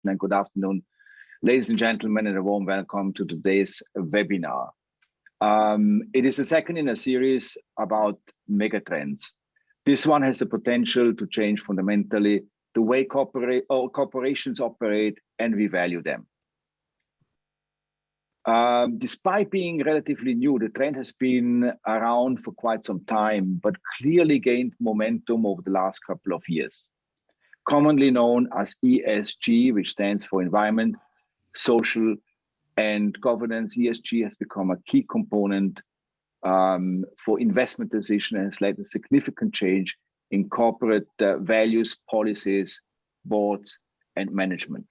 and good afternoon, ladies and gentlemen, and a warm welcome to today's webinar. It is the second in a series about megatrends. This one has the potential to change fundamentally the way corporations operate, and we value them. Despite being relatively new, the trend has been around for quite some time, but clearly gained momentum over the last couple of years. Commonly known as ESG, which stands for Environment, Social, and Governance, ESG has become a key component for investment decisions and has led to significant change in corporate values, policies, boards, and management.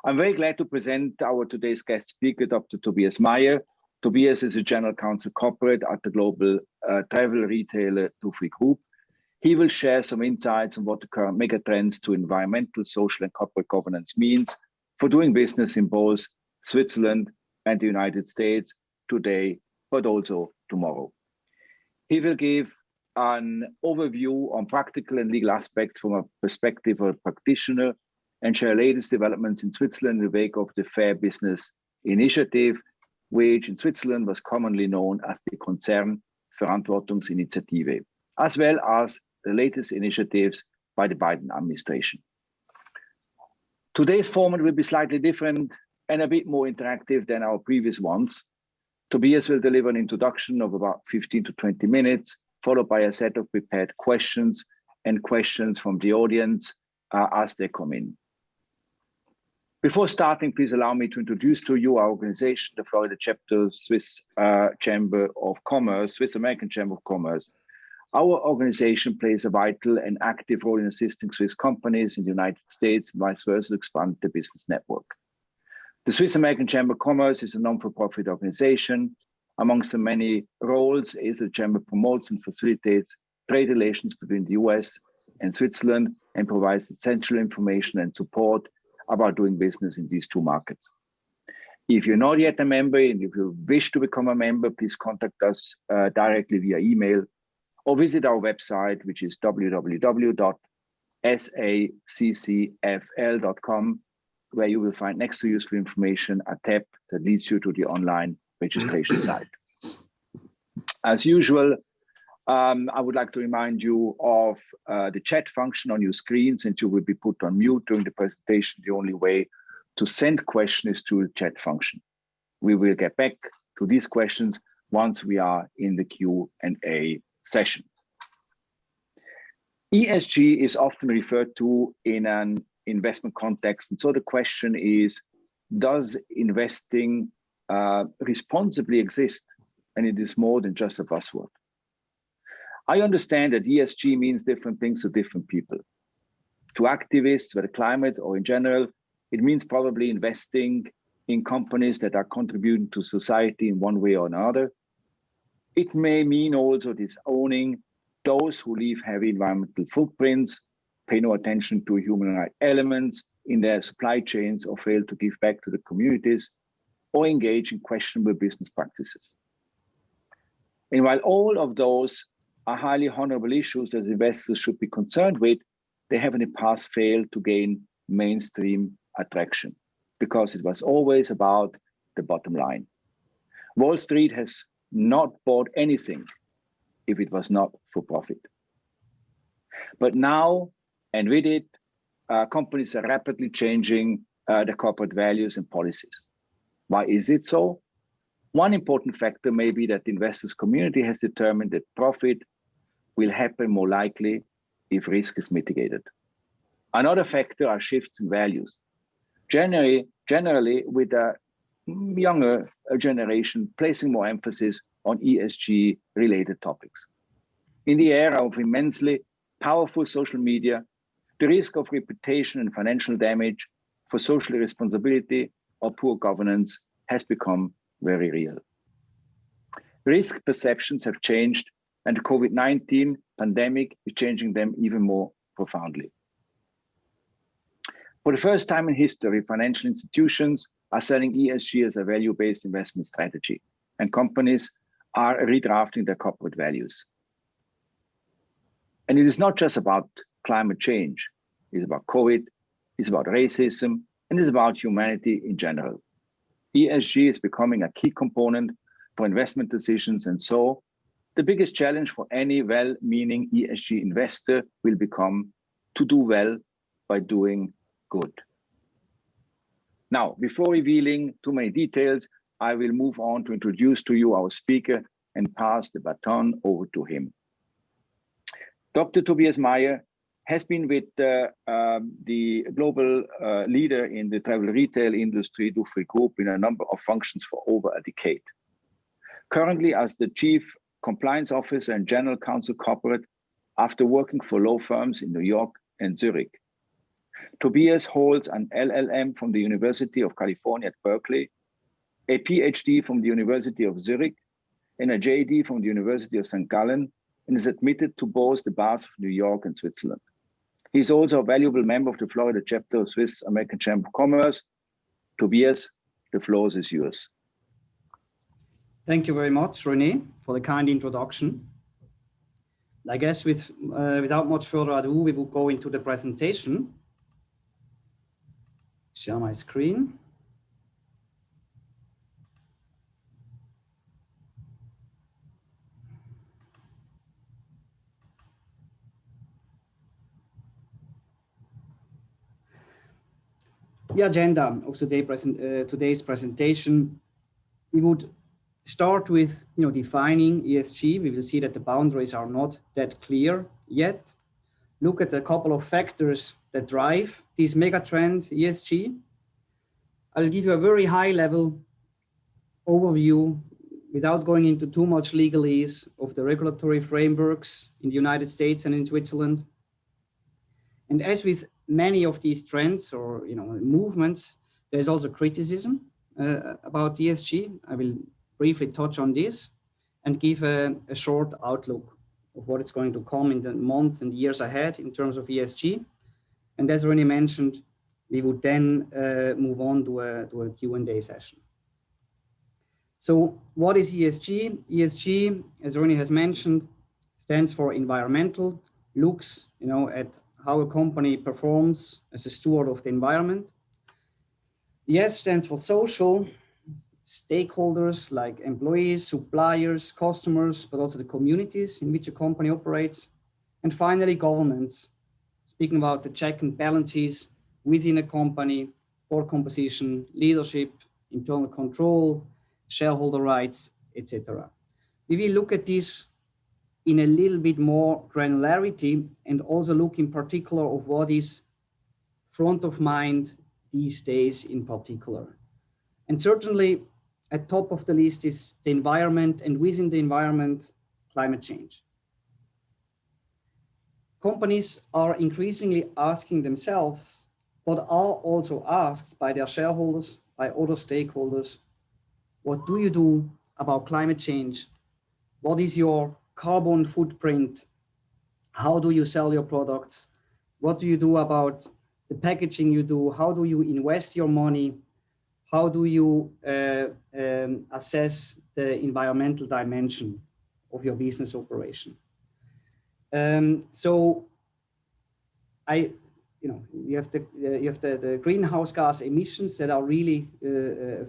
I'm very glad to present our today's guest speaker, Dr. Tobias Meyer. Tobias is a General Counsel Corporate at the global travel retailer Dufry Group. He will share some insights on what the current megatrends to environmental, social, and corporate governance means for doing business in both Switzerland and the United States today, but also tomorrow. He will give an overview on practical and legal aspects from a perspective of a practitioner and share latest developments in Switzerland in the wake of the Fair Business Initiative, which in Switzerland was commonly known as the Konzernverantwortungsinitiative, as well as the latest initiatives by the Biden administration. Today's format will be slightly different and a bit more interactive than our previous ones. Tobias will deliver an introduction of about 15 to 20 minutes, followed by a set of prepared questions and questions from the audience as they come in. Before starting, please allow me to introduce to you our organization, the Florida chapter Swiss Chamber of Commerce, Swiss American Chamber of Commerce. Our organization plays a vital and active role in assisting Swiss companies in the United States and vice versa to expand the business network. The Swiss American Chamber of Commerce is a non-for-profit organization. Amongst the many roles is the Chamber promotes and facilitates trade relations between the US and Switzerland and provides essential information and support about doing business in these two markets. If you're not yet a member and if you wish to become a member, please contact us directly via email or visit our website, which is www.saccfl.com, where you will find next to useful information a tab that leads you to the online registration site. As usual, I would like to remind you of the chat function on your screen. Since you will be put on mute during the presentation, the only way to send questions is through the chat function. We will get back to these questions once we are in the Q&A session. ESG is often referred to in an investment context. And so the question is, does investing responsibly exist? And it is more than just a buzzword. I understand that ESG means different things to different people. To activists, whether climate or in general, it means probably investing in companies that are contributing to society in one way or another. It may mean also disowning those who leave heavy environmental footprints, pay no attention to human rights elements in their supply chains, or fail to give back to the communities, or engage in questionable business practices. And while all of those are highly honorable issues that investors should be concerned with, they have in the past failed to gain mainstream attraction because it was always about the bottom line. Wall Street has not bought anything if it was not for profit. But now, and with it, companies are rapidly changing their corporate values and policies. Why is it so? One important factor may be that the investors community has determined that profit will happen more likely if risk is mitigated. Another factor are shifts in values. Generally with a younger generation placing more emphasis on ESG related topics. In the era of immensely powerful social media, the risk of reputation and financial damage for social responsibility or poor governance has become very real. Risk perceptions have changed, and the COVID-19 pandemic is changing them even more profoundly. For the first time in history, financial institutions are selling ESG as a value-based investment strategy, and companies are redrafting their corporate values. And it is not just about climate change. It's about COVID, it's about racism, and it's about humanity in general. ESG is becoming a key component for investment decisions, and so the biggest challenge for any well-meaning ESG investor will become to do well by doing good. Now, before revealing too many details, I will move on to introduce to you our speaker and pass the baton over to him. Dr. Tobias Meyer has been with the global leader in the travel retail industry, Dufry Group, in a number of functions for over a decade. Currently as the Chief Compliance Officer and General Counsel Corporate, after working for law firms in New York and Zurich. Tobias holds an LLM from the University of California at Berkeley, a PhD from the University of Zurich, and a JD from the University of St. Gallen, and is admitted to both the bars of New York and Switzerland. He's also a valuable member of the Florida chapter of Swiss American Chamber of Commerce. Tobias, the floor is yours. Thank you very much, René, for the kind introduction. I guess without much further ado, we will go into the presentation. Share my screen. The agenda of today's presentation, we would start with defining ESG. We will see that the boundaries are not that clear yet. Look at a couple of factors that drive this megatrend ESG. I'll give you a very high level overview without going into too much legalese of the regulatory frameworks in the United States and in Switzerland. And as with many of these trends or movements, there's also criticism about ESG. I will briefly touch on this and give a short outlook of what is going to come in the months and years ahead in terms of ESG. And as René mentioned, we would then move on to a Q&A session. So what is ESG? ESG, as René has mentioned, stands for environmental, looks at how a company performs as a steward of the environment. The S stands for social, stakeholders like employees, suppliers, customers, but also the communities in which a company operates. And finally, governance, speaking about the check and balances within a company, board composition, leadership, internal control, shareholder rights, etc. We will look at this in a little bit more granularity and also look in particular of what is front of mind these days in particular. And certainly at top of the list is the environment, and within the environment, climate change. Companies are increasingly asking themselves, but are also asked by their shareholders, by other stakeholders, what do you do about climate change? What is your carbon footprint? How do you sell your products? What do you do about the packaging you do? How do you invest your money? How do you assess the environmental dimension of your business operation? So you have the greenhouse gas emissions that are really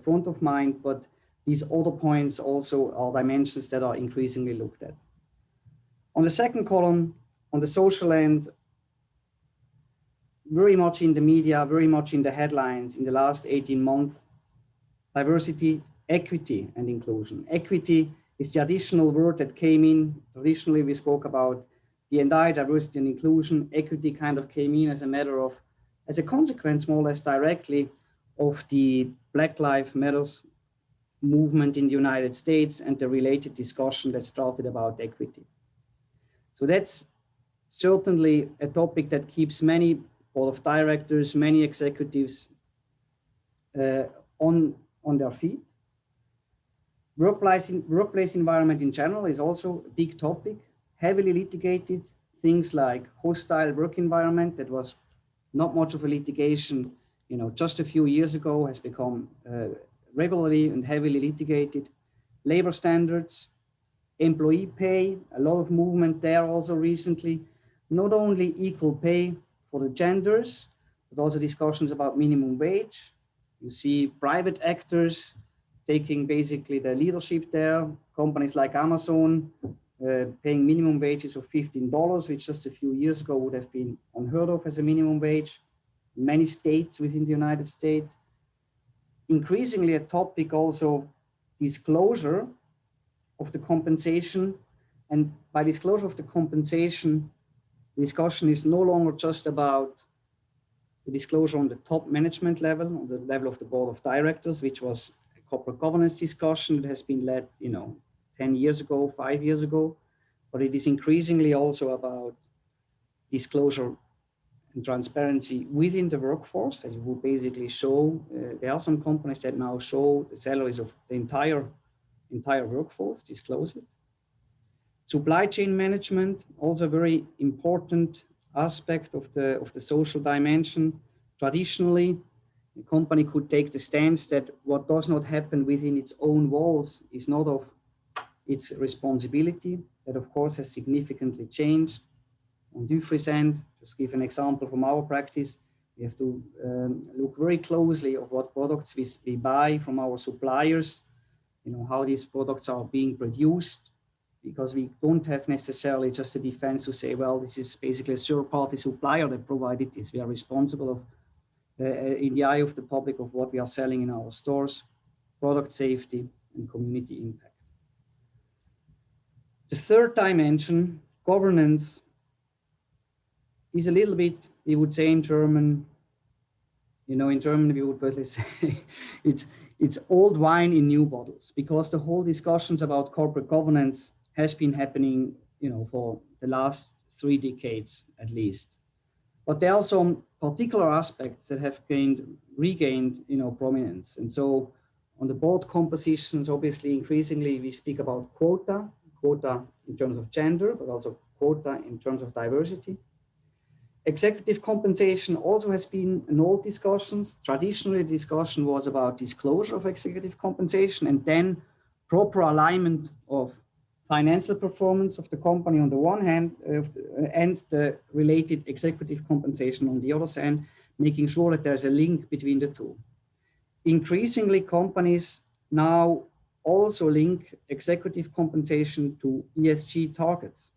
front of mind, but these other points also are dimensions that are increasingly looked at. On the second column, on the social end, very much in the media, very much in the headlines in the last 18 months, diversity, equity, and inclusion. Equity is the additional word that came in. Traditionally, we spoke about the entire diversity and inclusion. Equity kind of came in as a consequence, more or less directly, of the Black Lives Matter movement in the United States and the related discussion that started about equity. So that's certainly a topic that keeps many board of directors, many executives on their feet. Workplace environment in general is also a big topic, heavily litigated. Things like hostile work environment that was not much of a litigation, just a few years ago, has become regularly and heavily litigated. Labor standards, employee pay, a lot of movement there also recently. Not only equal pay for the genders, but also discussions about minimum wage. You see private actors taking basically the leadership there, companies like Amazon paying minimum wages of $15, which just a few years ago would have been unheard of as a minimum wage in many states within the United States. Increasingly a topic also disclosure of the compensation. And by disclosure of the compensation, the discussion is no longer just about the disclosure on the top management level, on the level of the board of directors, which was a corporate governance discussion that has been led, 10 years ago, 5 years ago, but it is increasingly also about disclosure and transparency within the workforce, that you will basically show, there are some companies that now show the salaries of the entire workforce, disclose it. Supply chain management, also a very important aspect of the social dimension. Traditionally, a company could take the stance that what does not happen within its own walls is not of its responsibility. That, of course, has significantly changed. On Dufry's end, just give an example from our practice, we have to look very closely at what products we buy from our suppliers, how these products are being produced, because we don't have necessarily just a defense to say, well, this is basically a third-party supplier that provided this. We are responsible of, in the eye of the public, of what we are selling in our stores, product safety and community impact. The third dimension, governance, is a little bit, we would say in German, in German we would probably say it's old wine in new bottles, because the whole discussions about corporate governance has been happening, for the last 3 decades at least. But there are some particular aspects that have regained, prominence. And so on the board compositions, obviously, increasingly we speak about quota in terms of gender, but also quota in terms of diversity. Executive compensation also has been an old discussion. Traditionally, the discussion was about disclosure of executive compensation and then proper alignment of financial performance of the company on the one hand, and the related executive compensation on the other hand, making sure that there's a link between the two. Increasingly, companies now also link executive compensation to ESG targets.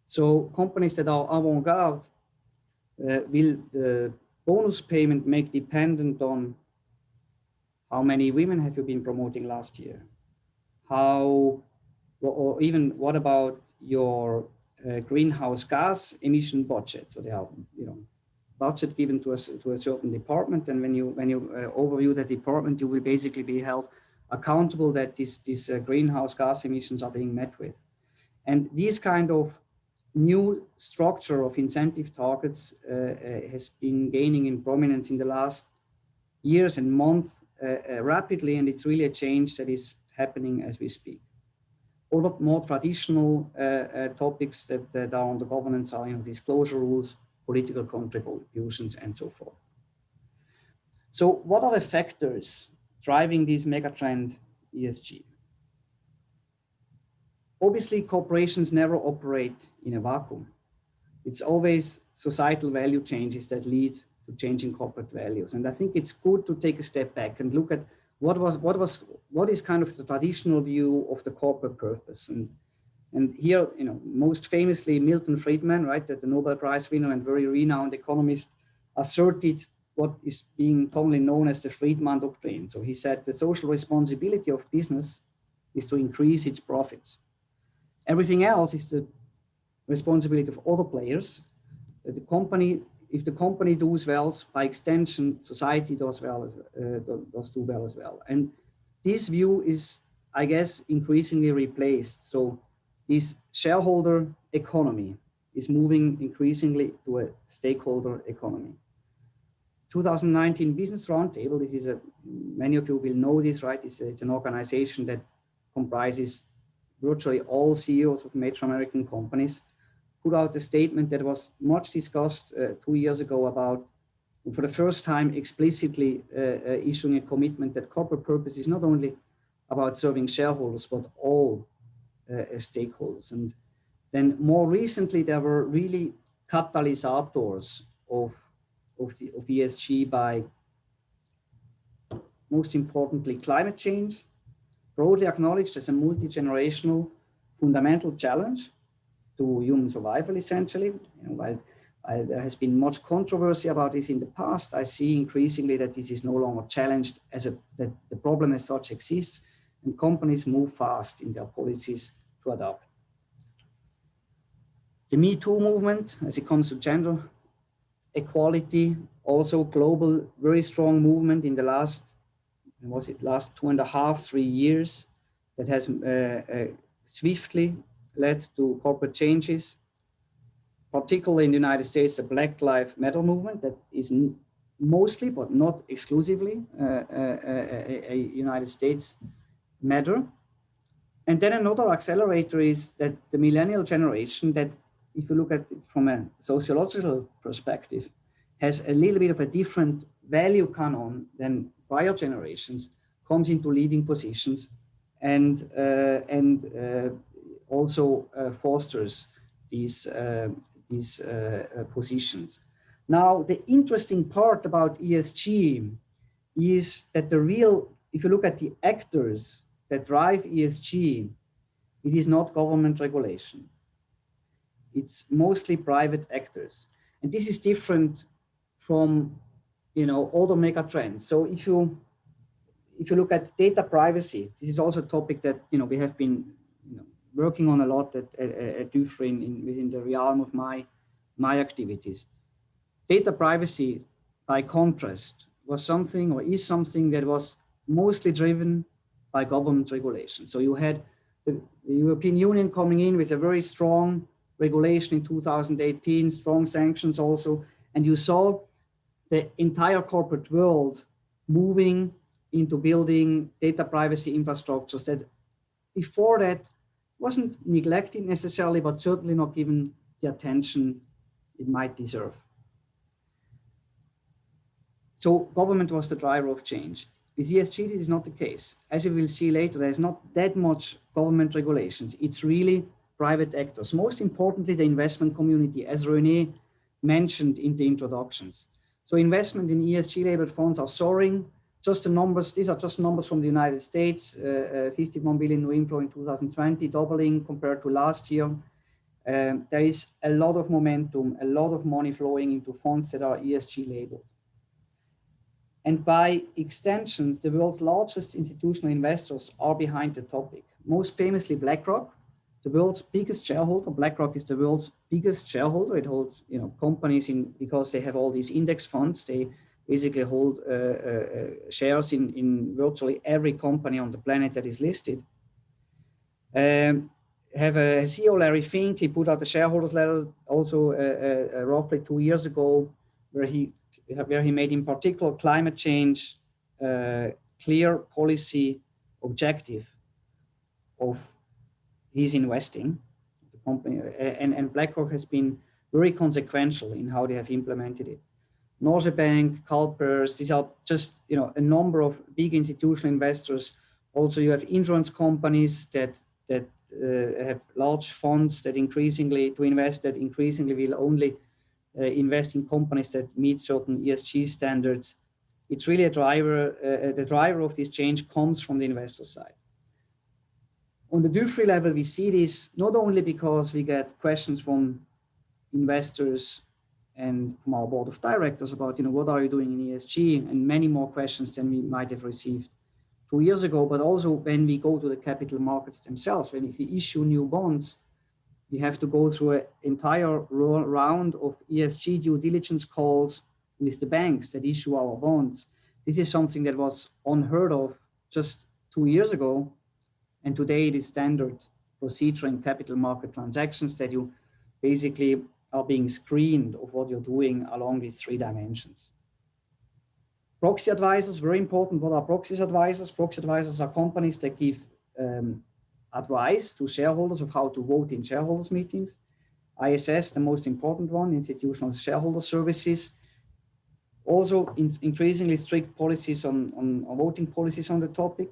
So companies that are avant-garde will the bonus payment make dependent on how many women have you been promoting last year? Or even what about your greenhouse gas emission budget? So they have, budget given to a certain department, and when you overview that department, you will basically be held accountable that these greenhouse gas emissions are being met with. And this kind of new structure of incentive targets has been gaining in prominence in the last years and months rapidly, and it's really a change that is happening as we speak. All of more traditional topics that are on the governance are disclosure rules, political contributions, and so forth. So what are the factors driving this megatrend ESG? Obviously, corporations never operate in a vacuum. It's always societal value changes that lead to changing corporate values. And I think it's good to take a step back and look at what is kind of the traditional view of the corporate purpose. And here, most famously, Milton Friedman, right, the Nobel Prize winner and very renowned economist, asserted what is being commonly known as the Friedman doctrine. So he said the social responsibility of business is to increase its profits. Everything else is the responsibility of other players. If the company does well, by extension, society does do well as well. And this view is, I guess, increasingly replaced. So this shareholder economy is moving increasingly to a stakeholder economy. 2019 Business Roundtable, this is many of you will know this, right? It's an organization that comprises virtually all CEOs of major American companies, put out a statement that was much discussed 2 years ago about, for the first time, explicitly issuing a commitment that corporate purpose is not only about serving shareholders, but all stakeholders. And then more recently, there were really catalysts of of ESG by, most importantly, climate change, broadly acknowledged as a multi-generational fundamental challenge to human survival, essentially. While there has been much controversy about this in the past, I see increasingly that this is no longer challenged, that the problem as such exists, and companies move fast in their policies to adapt. The Me Too movement, as it comes to gender equality, also global, very strong movement in the last 2.5, 3 years, that has swiftly led to corporate changes, particularly in the United States, the Black Lives Matter movement that is mostly, but not exclusively, a United States matter. And then another accelerator is that the millennial generation, that if you look at it from a sociological perspective, has a little bit of a different value canon than prior generations, comes into leading positions and also fosters these positions. Now, the interesting part about ESG is that if you look at the actors that drive ESG, it is not government regulation. It's mostly private actors. And this is different from, other mega trends. So if you look at data privacy, this is also a topic that, we have been working on a lot at Dufry within the realm of my activities. Data privacy, by contrast, is something that was mostly driven by government regulation. So you had the European Union coming in with a very strong regulation in 2018, strong sanctions also, and you saw the entire corporate world moving into building data privacy infrastructures that before that wasn't neglected necessarily, but certainly not given the attention it might deserve. So government was the driver of change. With ESG, this is not the case. As we will see later, there's not that much government regulations. It's really private actors. Most importantly, the investment community, as René mentioned in the introductions. So investment in ESG labeled funds are soaring. Just the numbers, these are just numbers from the United States, 51 billion new inflow in 2020, doubling compared to last year. There is a lot of momentum, a lot of money flowing into funds that are ESG labeled. And by extensions, the world's largest institutional investors are behind the topic. Most famously, BlackRock, the world's biggest shareholder. BlackRock is the world's biggest shareholder. It holds, companies because they have all these index funds. They basically hold shares in virtually every company on the planet that is listed. Have a CEO, Larry Fink. He put out a shareholders letter also roughly 2 years ago, where he made in particular climate change clear policy objective of his investing. The company and BlackRock has been very consequential in how they have implemented it. Norge Bank, CalPERS, these are just a number of big institutional investors. Also, you have insurance companies that have large funds that increasingly will only invest in companies that meet certain ESG standards. It's really a driver. The driver of this change comes from the investor side. On the Dufry level, we see this not only because we get questions from investors and from our board of directors about, what are you doing in ESG, and many more questions than we might have received 2 years ago, but also when we go to the capital markets themselves, if we issue new bonds, we have to go through an entire round of ESG due diligence calls with the banks that issue our bonds. This is something that was unheard of just 2 years ago. And today it is standard procedure in capital market transactions that you basically are being screened of what you're doing along these 3 dimensions. Proxy advisors, very important. What are proxy advisors? Proxy advisors are companies that give advice to shareholders of how to vote in shareholders meetings. ISS, the most important one, Institutional Shareholder Services. Also increasingly strict policies on voting policies on the topic.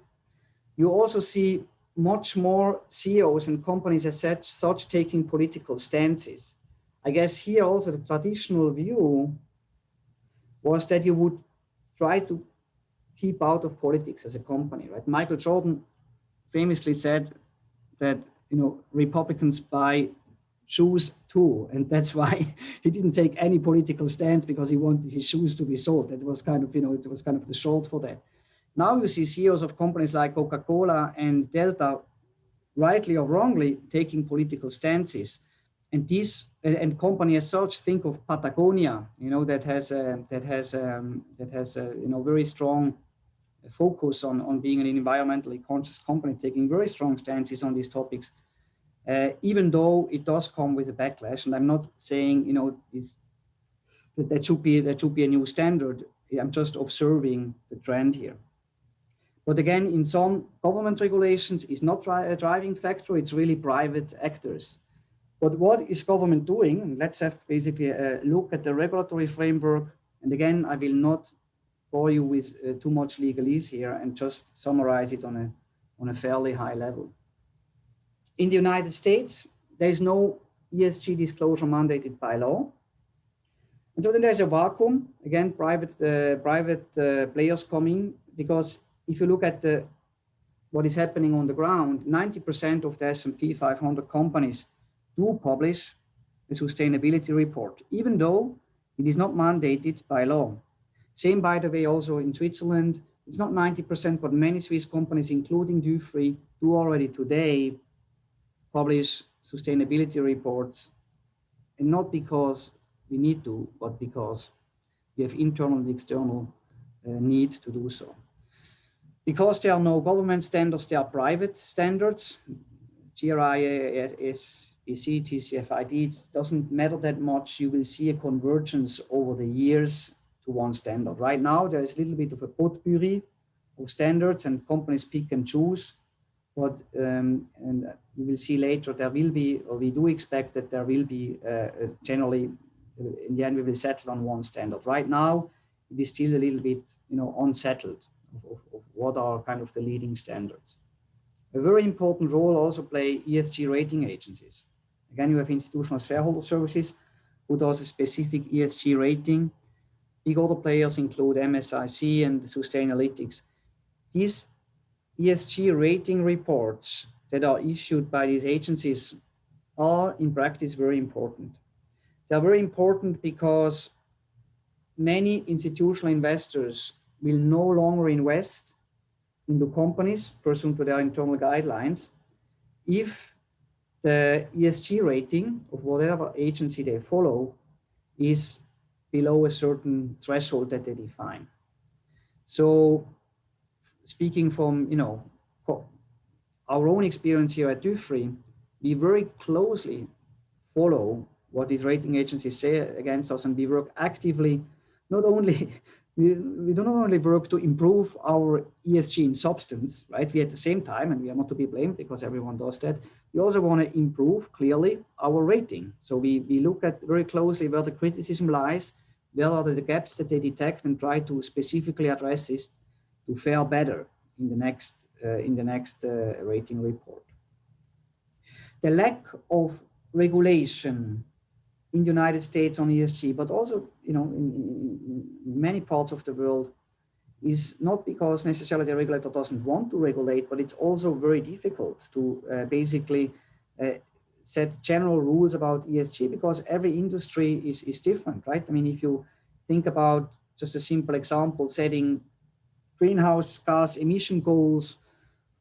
You also see much more CEOs and companies as such taking political stances. I guess here also the traditional view was that you would try to keep out of politics as a company, right? Michael Jordan famously said that, Republicans buy shoes too, and that's why he didn't take any political stance, because he wanted his shoes to be sold. That was kind of, it was kind of the short for that. Now you see CEOs of companies like Coca-Cola and Delta, rightly or wrongly, taking political stances. And these and company as such, think of Patagonia, that has a very strong focus on being an environmentally conscious company, taking very strong stances on these topics, even though it does come with a backlash. And I'm not saying that should be a new standard. I'm just observing the trend here. But again, in some government regulations, it's not a driving factor. It's really private actors. But what is government doing? Let's have basically a look at the regulatory framework. And again, I will not bore you with too much legalese here, and just summarize it on a fairly high level. In the United States, there is no ESG disclosure mandated by law. And so then there's a vacuum. Again, private players come in, because if you look at what is happening on the ground, 90% of the S&P 500 companies do publish a sustainability report, even though it is not mandated by law. Same, by the way, also in Switzerland. It's not 90%, but many Swiss companies, including Dufry, do already today publish sustainability reports, and not because we need to, but because we have internal and external need to do so. Because there are no government standards, there are private standards. GRI, SBC, TCFID, it doesn't matter that much. You will see a convergence over the years to one standard. Right now, there is a little bit of a potpourri of standards, and companies pick and choose. But and we will see later, there will be, or we do expect that there will be generally, in the end, we will settle on one standard. Right now, it is still a little bit, unsettled of what are kind of the leading standards. A very important role also play ESG rating agencies. Again, you have Institutional Shareholder Services, who does a specific ESG rating. Big other players include MSIC and Sustainalytics. These ESG rating reports that are issued by these agencies are in practice very important. They are very important because many institutional investors will no longer invest into companies pursuant to their internal guidelines if the ESG rating of whatever agency they follow is below a certain threshold that they define. So speaking from our own experience here at Dufry, we very closely follow what these rating agencies say against us, and we work actively. Not only we do not only work to improve our ESG in substance, right? We at the same time, and we are not to be blamed because everyone does that, we also want to improve clearly our rating. So we look at very closely where the criticism lies, where are the gaps that they detect, and try to specifically address this to fare better in the next rating report. The lack of regulation in the United States on ESG, but also in many parts of the world, is not because necessarily the regulator doesn't want to regulate, but it's also very difficult to basically set general rules about ESG, because every industry is different, right? I mean, if you think about just a simple example, setting greenhouse gas emission goals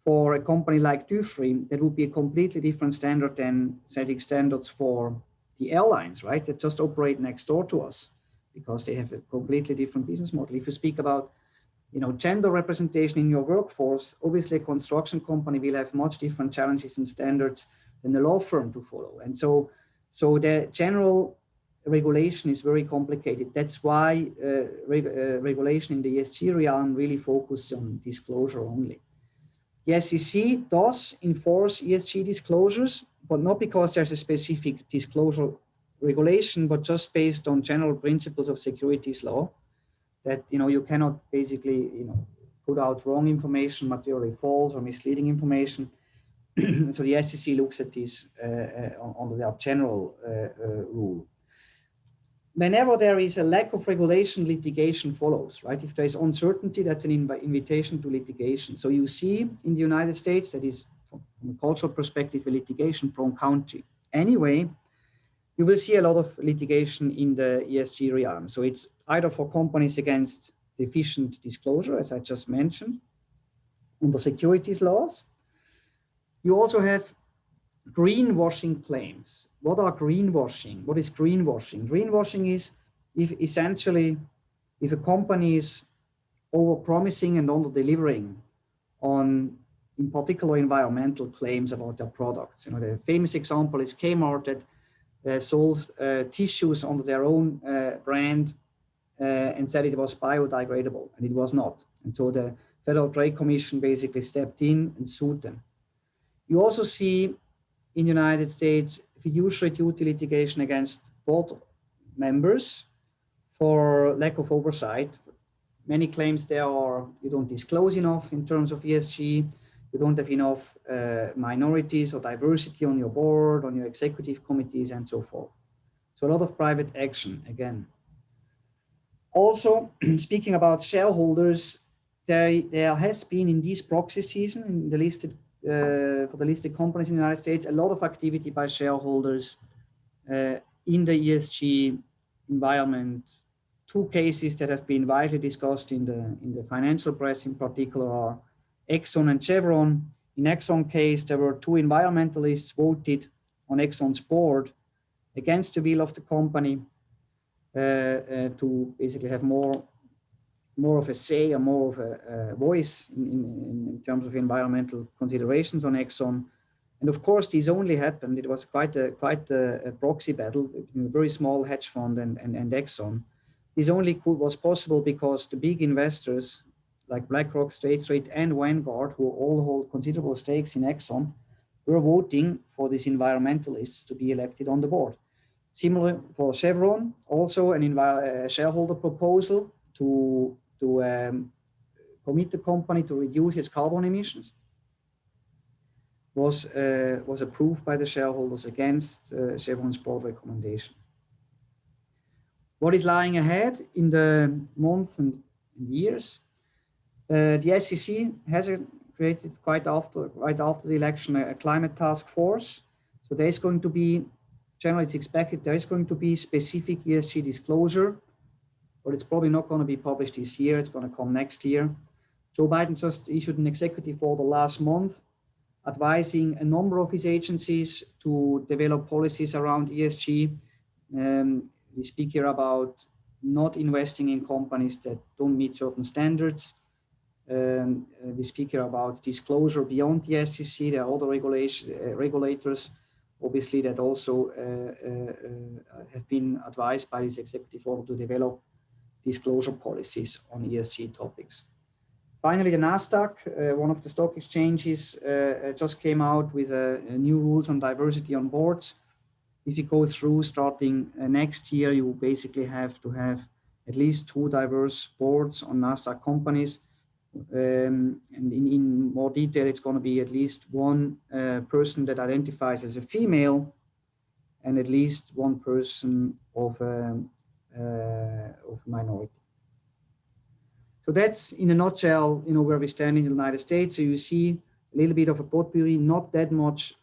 for a company like Dufry, that would be a completely different standard than setting standards for the airlines, right, that just operate next door to us, because they have a completely different business model. If you speak about, gender representation in your workforce, obviously a construction company will have much different challenges and standards than a law firm to follow. And so the general regulation is very complicated. That's why regulation in the ESG realm really focuses on disclosure only. The SEC does enforce ESG disclosures, but not because there's a specific disclosure regulation, but just based on general principles of securities law, that you cannot basically put out wrong information, materially false or misleading information. So the SEC looks at this under their general rule. whenever there is a lack of regulation, litigation follows, right? If there is uncertainty, that's an invitation to litigation. So you see in the United States, that is from a cultural perspective, a litigation-prone country. Anyway, you will see a lot of litigation in the ESG realm. So it's either for companies against deficient disclosure, as I just mentioned, under securities laws. You also have greenwashing claims. What are greenwashing? What is greenwashing? Greenwashing is if a company is over-promising and under-delivering on, in particular, environmental claims about their products. You know, the famous example is Kmart that sold tissues under their own brand and said it was biodegradable, and it was not. And so the Federal Trade Commission basically stepped in and sued them. You also see in the United States fiduciary duty litigation against board members for lack of oversight. Many claims there are you don't disclose enough in terms of ESG, you don't have enough minorities or diversity on your board, on your executive committees, and so forth. So a lot of private action again. Also, speaking about shareholders, there has been in this proxy season in the listed for the listed companies in the United States, a lot of activity by shareholders in the ESG environment. Two cases that have been widely discussed in the financial press in particular are Exxon and Chevron. In Exxon case, there were two environmentalists voted on Exxon's board against the will of the company to basically have more of a say or more of a voice in terms of environmental considerations on Exxon. And of course, this only happened, it was quite a proxy battle between a very small hedge fund and Exxon. This only was possible because the big investors like BlackRock, State Street, and Vanguard, who all hold considerable stakes in Exxon, were voting for these environmentalists to be elected on the board. Similar for Chevron, also a shareholder proposal to commit the company to reduce its carbon emissions was approved by the shareholders against Chevron's board recommendation. What is lying ahead in the months and years? The SEC has created right after the election a climate task force. So there is going to be, generally it's expected, there is going to be specific ESG disclosure, but it's probably not going to be published this year. It's going to come next year. Joe Biden just issued an executive order last month advising a number of his agencies to develop policies around ESG. We speak here about not investing in companies that don't meet certain standards. We speak here about disclosure beyond the SEC. There are other regulators, obviously, that also have been advised by this executive order to develop disclosure policies on ESG topics. Finally, the NASDAQ, one of the stock exchanges, just came out with new rules on diversity on boards. If you go through starting next year, you basically have to have at least 2 diverse boards on NASDAQ companies. And in more detail, it's going to be at least 1 person that identifies as a female and at least 1 person of minority. So that's in a nutshell, where we stand in the United States. So you see a little bit of a potpourri, not that much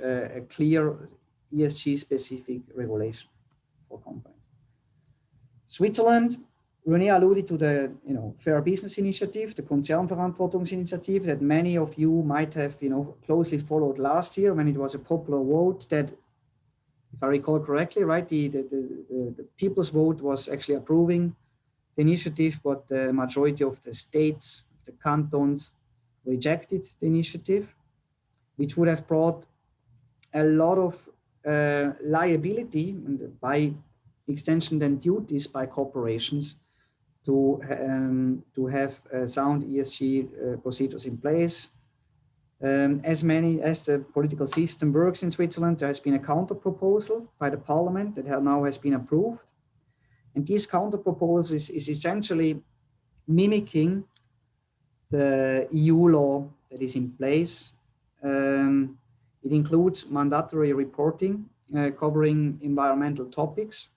a clear ESG specific regulation for companies. Switzerland, René alluded to the Fair Business Initiative, the Konzernverantwortungsinitiative that many of you might have closely followed last year when it was a popular vote that, if I recall correctly, right, the people's vote was actually approving the initiative, but the majority of the states, the cantons, rejected the initiative, which would have brought a lot of liability and by extension then duties by corporations to have sound ESG procedures in place. As the political system works in Switzerland, there has been a counter proposal by the parliament that now has been approved. And this counter proposal is essentially mimicking the EU law that is in place. It includes mandatory reporting covering environmental topics.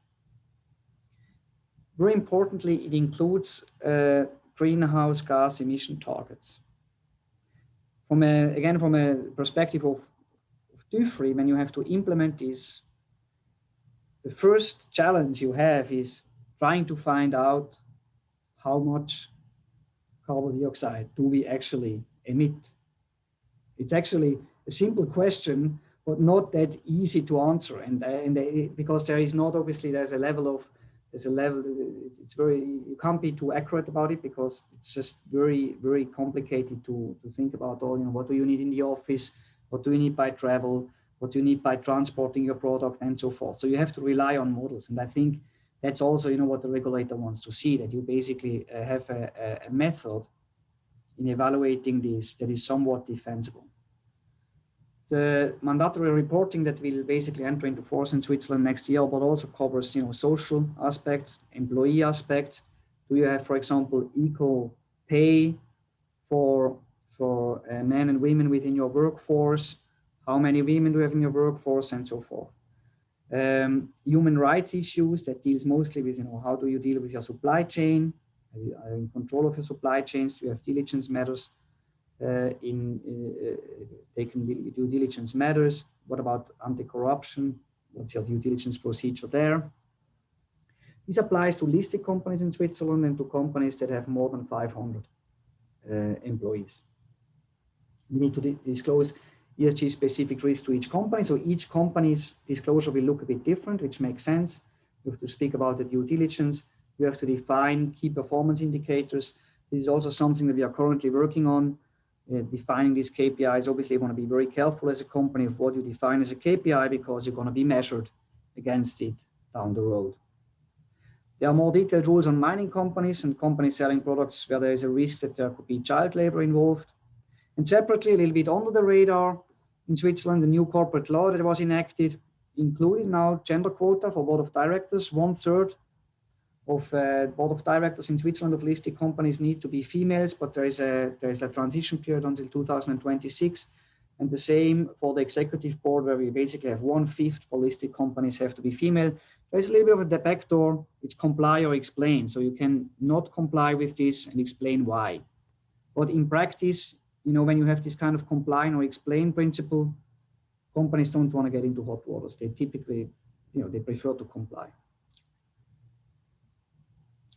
Very importantly, it includes greenhouse gas emission targets. From a perspective of Dufry, when you have to implement this, the first challenge you have is trying to find out how much carbon dioxide do we actually emit. It's actually a simple question, but not that easy to answer. And because there is not, obviously, it's very, you can't be too accurate about it because it's just very, very complicated to think about all, what do you need in the office? What do you need by travel? What do you need by transporting your product and so forth? So you have to rely on models. And I think that's also, what the regulator wants to see, that you basically have a method in evaluating this that is somewhat defensible. The mandatory reporting that will basically enter into force in Switzerland next year, but also covers, social aspects, employee aspects. Do you have, for example, equal pay for men and women within your workforce? How many women do you have in your workforce, and so forth? Human rights issues that deals mostly with, how do you deal with your supply chain? Are you in control of your supply chains? Do you have diligence matters? Taking due diligence matters. What about anti-corruption? What's your due diligence procedure there? This applies to listed companies in Switzerland and to companies that have more than 500 employees. We need to disclose ESG specific risks to each company. So each company's disclosure will look a bit different, which makes sense. You have to speak about the due diligence. You have to define key performance indicators. This is also something that we are currently working on. Defining these KPIs, obviously you want to be very careful as a company of what you define as a KPI because you're going to be measured against it down the road. There are more detailed rules on mining companies and companies selling products where there is a risk that there could be child labor involved. And separately, a little bit under the radar, in Switzerland, the new corporate law that was enacted included now gender quota for board of directors. 1/3 of board of directors in Switzerland of listed companies need to be females, but there is a transition period until 2026. And the same for the executive board, where we basically have 1/5 for listed companies have to be female. There's a little bit of a backdoor. It's comply or explain. So you can not comply with this and explain why. But in practice, when you have this kind of comply or explain principle, companies don't want to get into hot waters. They typically, they prefer to comply.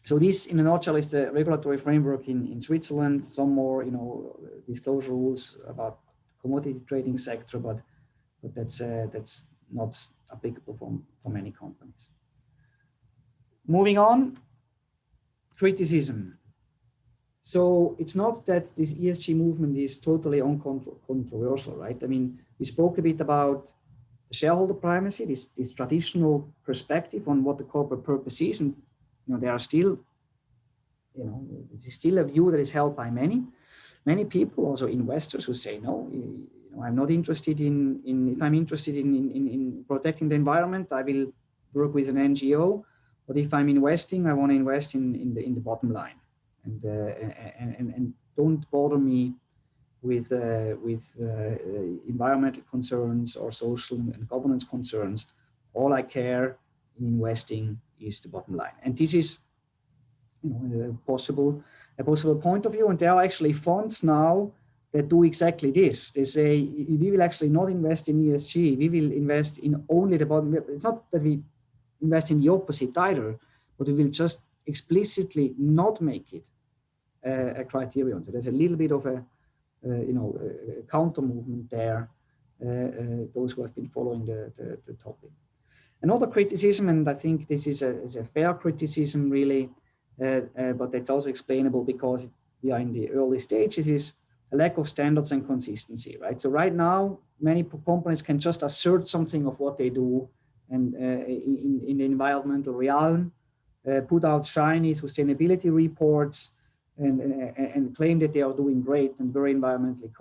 So this, in a nutshell, is the regulatory framework in Switzerland. Some more, disclosure rules about commodity trading sector, but that's not applicable for many companies. Moving on, criticism. So it's not that this ESG movement is totally uncontroversial, right? I mean, we spoke a bit about the shareholder primacy, this traditional perspective on what the corporate purpose is, and there are still, this is still a view that is held by many people, also investors, who say, no, I'm not interested if I'm interested in protecting the environment, I will work with an NGO. But if I'm investing, I want to invest in the bottom line, and don't bother me with environmental concerns or social and governance concerns. All I care in investing is the bottom line. And this is a possible point of view. And there are actually funds now that do exactly this. They say, we will actually not invest in ESG. We will invest in only the bottom. It's not that we invest in the opposite either, but we will just explicitly not make it a criterion. So there's a little bit of a counter movement there, those who have been following the topic. Another criticism, and I think this is a fair criticism really, but that's also explainable because we are in the early stages, is a lack of standards and consistency, right? So right now, many companies can just assert something of what they do, and in the environmental realm, put out shiny sustainability reports and claim that they are doing great and very environmentally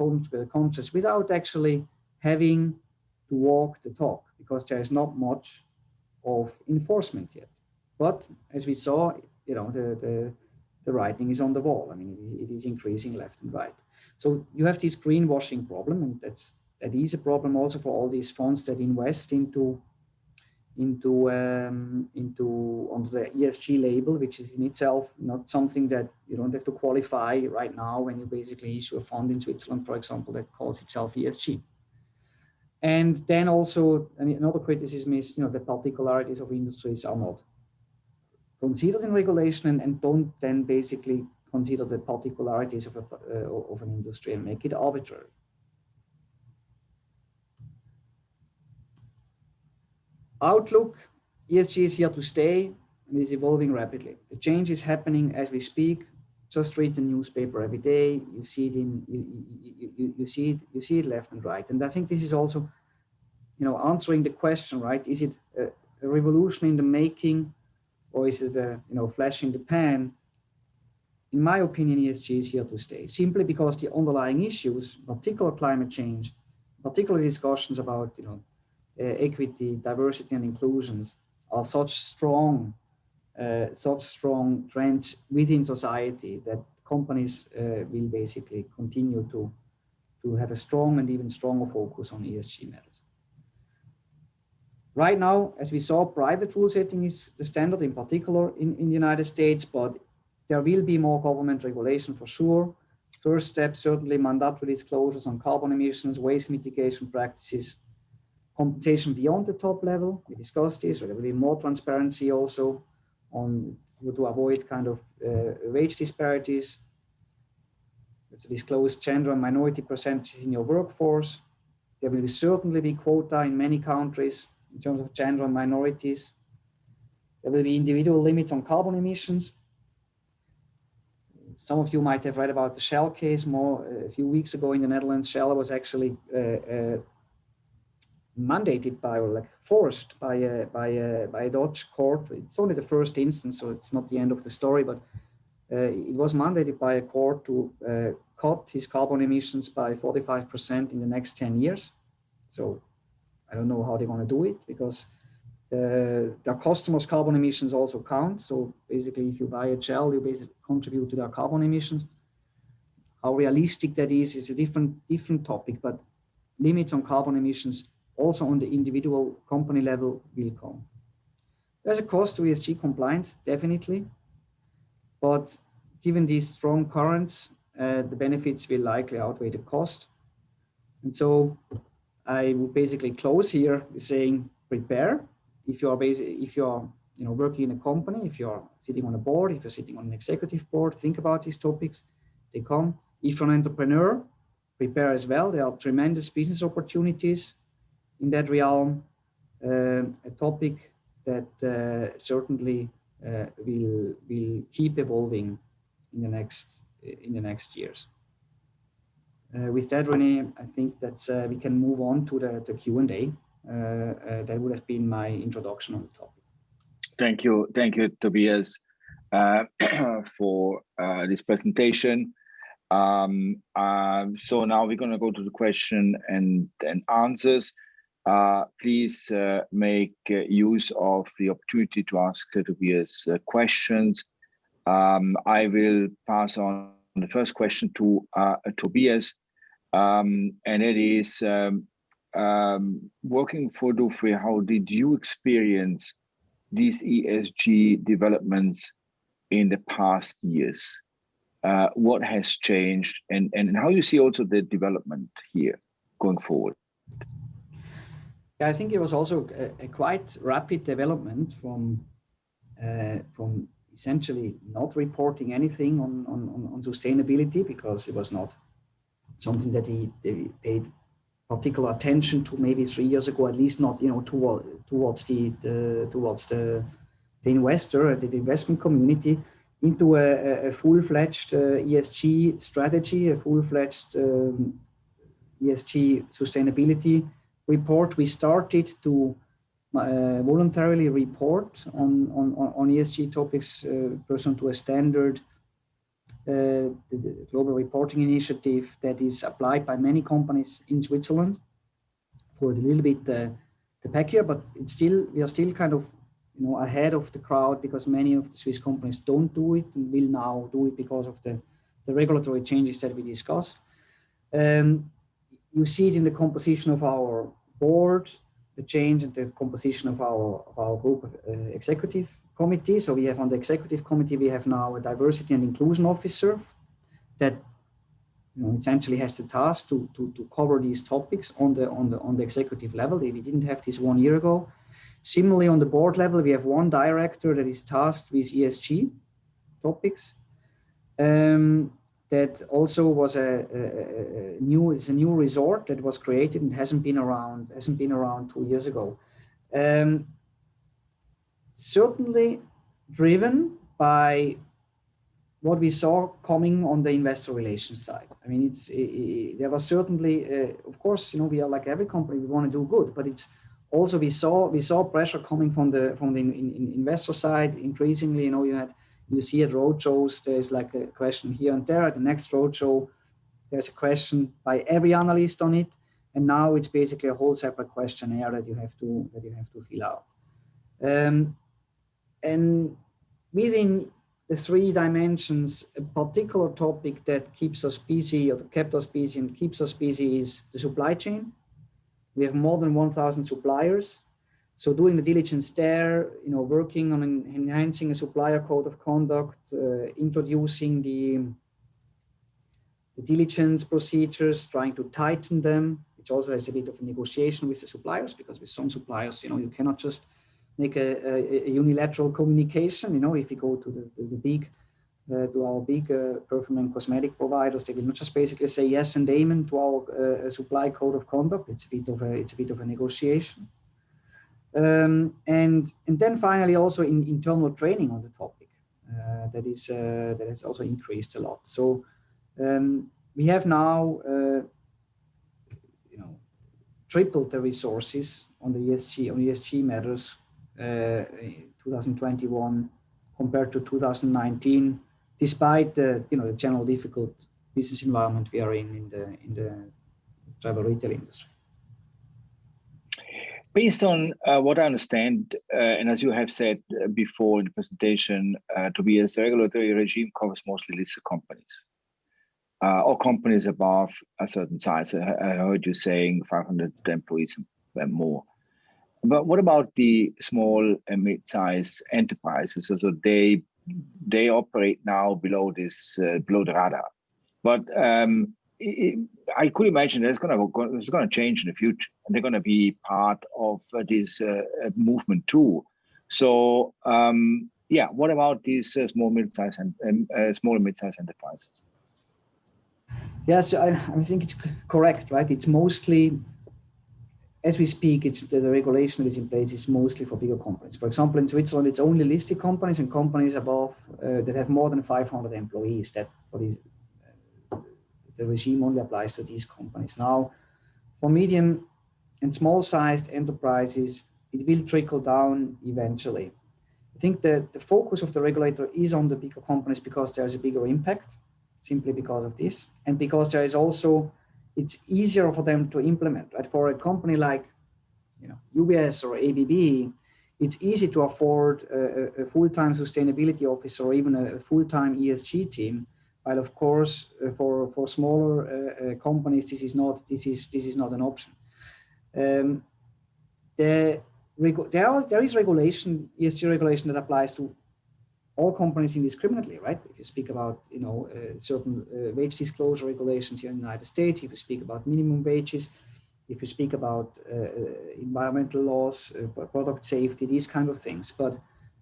conscious without actually having to walk the talk, because there is not much of enforcement yet. But as we saw, the writing is on the wall. I mean, it is increasing left and right. So you have this greenwashing problem, and that is a problem also for all these funds that invest into into under the ESG label, which is in itself not something that you don't have to qualify right now when you basically issue a fund in Switzerland, for example, that calls itself ESG. And then also, I mean, another criticism is, the particularities of industries are not considered in regulation and don't then basically consider the particularities of an industry and make it arbitrary. Outlook, ESG is here to stay and is evolving rapidly. The change is happening as we speak. Just read the newspaper every day. You see it you see it left and right. And I think this is also, answering the question, right? Is it a revolution in the making, or is it a flash in the pan? In my opinion, ESG is here to stay, simply because the underlying issues, particular climate change, particular discussions about equity, diversity, and inclusions, are such strong trends within society that companies will basically continue to have a strong and even stronger focus on ESG matters. Right now, as we saw, private rule setting is the standard, in particular in the United States, but there will be more government regulation for sure. First step, certainly mandatory disclosures on carbon emissions, waste mitigation practices, compensation beyond the top level. We discussed this. There will be more transparency also on to avoid kind of wage disparities, to disclose gender and minority percentages in your workforce. There will certainly be quota in many countries in terms of gender and minorities. There will be individual limits on carbon emissions. Some of you might have read about the Shell case a few weeks ago in the Netherlands. Shell was actually mandated by, or like forced by a Dutch court. It's only the first instance, so it's not the end of the story, but it was mandated by a court to cut his carbon emissions by 45% in the next 10 years. So I don't know how they're going to do it, because their customers' carbon emissions also count. So basically, if you buy a Shell, you basically contribute to their carbon emissions. How realistic that is a different topic, but limits on carbon emissions also on the individual company level will come. There's a cost to ESG compliance, definitely, but given these strong currents, the benefits will likely outweigh the cost. And so I would basically close here saying, prepare. If you are working in a company, if you're sitting on a board, if you're sitting on an executive board, think about these topics. They come. If you're an entrepreneur, prepare as well. There are tremendous business opportunities in that realm. A topic that certainly will keep evolving in the next years. With that, René, I think that we can move on to the Q&A. That would have been my introduction on the topic. Thank you, Tobias, for this presentation. So now we're going to go to the question and answers. Please make use of the opportunity to ask Tobias questions. I will pass on the first question to Tobias, and it is, working for Dufry, how did you experience these ESG developments in the past years? What has changed, and how you see also the development here going forward? Yeah, I think it was also a quite rapid development from essentially not reporting anything on sustainability, because it was not something that they paid particular attention to maybe 3 years ago, at least not towards the investor, the investment community, into a full-fledged ESG strategy, a full-fledged ESG sustainability report. We started to voluntarily report on ESG topics pursuant to a standard, the Global Reporting Initiative, that is applied by many companies in Switzerland for a little bit the back here, but we are still kind of ahead of the crowd, because many of the Swiss companies don't do it and will now do it because of the regulatory changes that we discussed. You see it in the composition of our board. the change in the composition of our group executive committee. So we have on the executive committee, we have now a diversity and inclusion officer that essentially has the task to cover these topics on the executive level. We didn't have this 1 year ago. Similarly, on the board level, we have one director that is tasked with ESG topics. That also was a new resort that was created and hasn't been around 2 years ago. Certainly driven by what we saw coming on the investor relations side. I mean, there was certainly, of course, we are like every company, we want to do good, but it's also we saw pressure coming from the investor side increasingly. You see at roadshows, there's like a question here and there. At the next roadshow, there's a question by every analyst on it, and now it's basically a whole separate questionnaire that you have to fill out. And within the 3 dimensions, a particular topic that keeps us busy, or kept us busy and keeps us busy, is the supply chain. We have more than 1,000 suppliers. So doing the diligence there, working on enhancing a supplier code of conduct, introducing the diligence procedures, trying to tighten them, which also has a bit of a negotiation with the suppliers, because with some suppliers, you cannot just make a unilateral communication. If you go to our big perfume and cosmetic providers, they will not just basically say yes and amen to our supply code of conduct. It's a bit of a negotiation. And then finally also in internal training on the topic that has also increased a lot. So we have now tripled the resources on the ESG matters 2021 compared to 2019, despite the the general difficult business environment we are in the travel retail industry. Based on what I understand, and as you have said before in the presentation, Tobias, the regulatory regime covers mostly listed companies or companies above a certain size. I heard you saying 500 employees and more. But what about the small and mid-sized enterprises? So they operate now below the radar. But I could imagine it's going to change in the future, and they're going to be part of this movement too. So what about these small and mid-sized enterprises? Yes, I think it's correct, right? It's mostly, as we speak, it's the regulation that is in place is mostly for bigger companies. For example, in Switzerland, it's only listed companies and companies above that have more than 500 employees. The regime only applies to these companies. Now, for medium and small-sized enterprises, it will trickle down eventually. I think that the focus of the regulator is on the bigger companies because there's a bigger impact, simply because of this, and because there is also, it's easier for them to implement. Right? For a company like UBS or ABB, it's easy to afford a full-time sustainability officer or even a full-time ESG team. While of course, for smaller companies, this is not an option. There is regulation, ESG regulation, that applies to all companies indiscriminately, right? If you speak about certain wage disclosure regulations here in the United States, if you speak about minimum wages, if you speak about environmental laws, product safety, these kind of things. But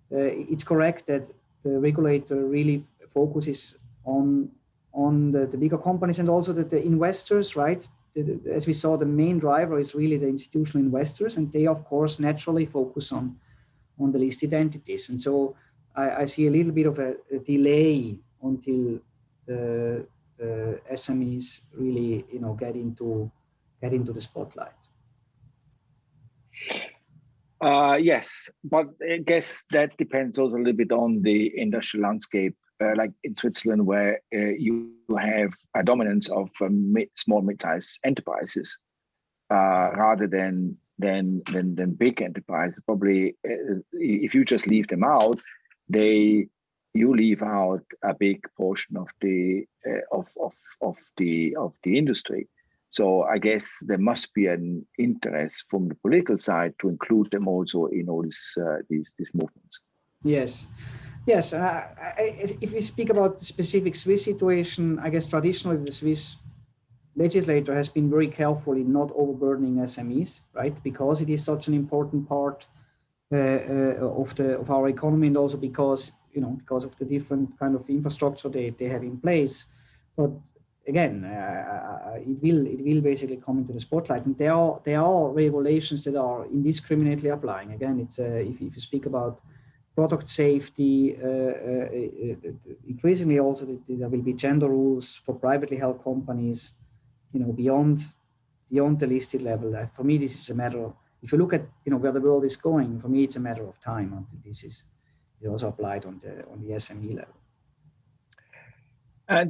it's correct that the regulator really focuses on the bigger companies, and also that the investors, right? As we saw, the main driver is really the institutional investors, and they of course naturally focus on the listed entities. And so I see a little bit of a delay until the SMEs really get into the spotlight. Yes, but I guess that depends also a little bit on the industrial landscape. Like in Switzerland, where you have a dominance of small, mid-sized enterprises rather than big enterprises. Probably, if you just leave them out, you leave out a big portion of the industry. So I guess there must be an interest from the political side to include them also in all these movements. Yes. Yes, if we speak about the specific Swiss situation, I guess traditionally the Swiss legislator has been very careful in not overburdening SMEs, right? Because it is such an important part of our economy, and also because of the different kind of infrastructure they have in place. But again, it will basically come into the spotlight, and there are regulations that are indiscriminately applying. Again, it's if you speak about product safety, increasingly also there will be gender rules for privately held companies, beyond the listed level. For me, this is a matter of, if you look at where the world is going, for me it's a matter of time until this is also applied on the SME level.